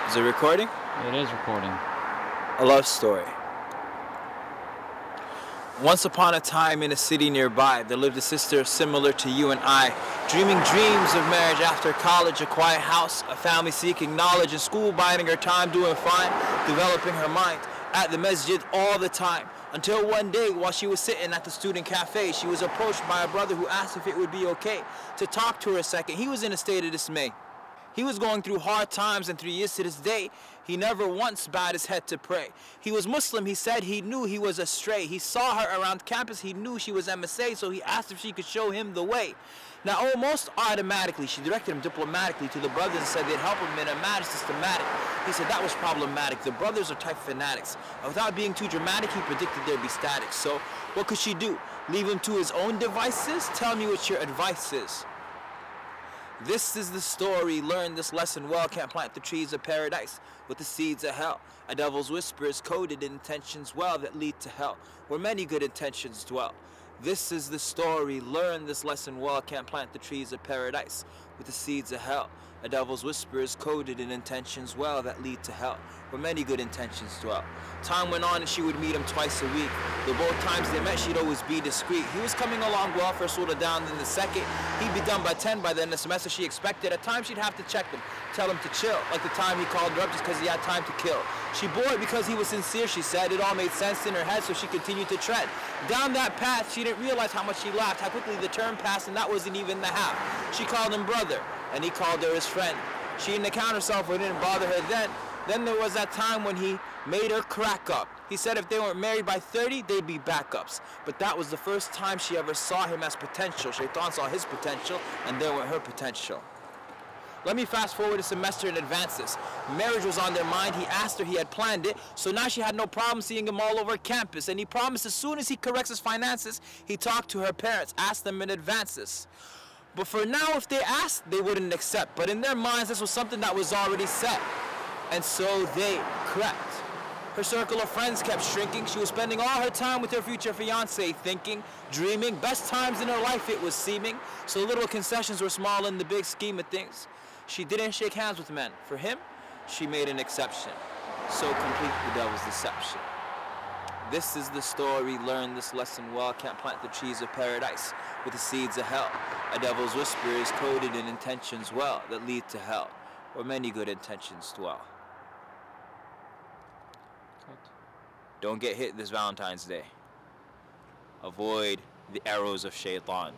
Is it recording? It is recording. A love story. Once upon a time in a city nearby, there lived a sister similar to you and I, dreaming dreams of marriage after college, a quiet house, a family seeking knowledge, and school biding her time, doing fine, developing her mind at the masjid all the time. Until one day, while she was sitting at the student cafe, she was approached by a brother who asked if it would be okay to talk to her a second. He was in a state of dismay. He was going through hard times, and 3 years to this day, he never once bowed his head to pray. He was Muslim. He said he knew he was astray. He saw her around campus. He knew she was MSA, so he asked if she could show him the way. Now, almost automatically, she directed him diplomatically to the brothers and said they'd help him in a matter systematic. He said that was problematic. The brothers are type fanatics. And without being too dramatic, he predicted there'd be static. So what could she do? Leave him to his own devices? Tell me what your advice is. This is the story, learn this lesson well, can't plant the trees of paradise with the seeds of hell. A devil's whisper is coded in intentions well that lead to hell, where many good intentions dwell. This is the story, learn this lesson well, can't plant the trees of paradise with the seeds of hell. A devil's whisper is coded in intentions well that lead to hell, where many good intentions dwell. Time went on and she would meet him twice a week. Though both times they met, she'd always be discreet. He was coming along well, first order down, then the second. He'd be done by 10 by the end of the semester she expected. At times she'd have to check him, tell him to chill, like the time he called her up just because he had time to kill. She bore it because he was sincere, she said. It all made sense in her head, so she continued to tread down that path. She didn't realize how much she laughed, how quickly the term passed, and that wasn't even the half. She called him brother, and he called her his friend. She didn't account herself, or it didn't bother her then. Then there was that time when he made her crack up. He said if they weren't married by 30, they'd be backups. But that was the first time she ever saw him as potential. Shaitan saw his potential, and there went her potential. Let me fast forward a semester in advances. Marriage was on their mind. He asked her, he had planned it, so now she had no problem seeing him all over campus. And he promised as soon as he corrects his finances, he talked to her parents, asked them in advances. But for now, if they asked, they wouldn't accept. But in their minds, this was something that was already set. And so they crept. Her circle of friends kept shrinking. She was spending all her time with her future fiancé, thinking, dreaming. Best times in her life, it was seeming. So little concessions were small in the big scheme of things. She didn't shake hands with men. For him, she made an exception. So complete the devil's deception. This is the story, learn this lesson well, can't plant the trees of paradise with the seeds of hell. A devil's whisper is coded in intentions well that lead to hell, where many good intentions dwell. Don't get hit this Valentine's Day. Avoid the arrows of Shaitan.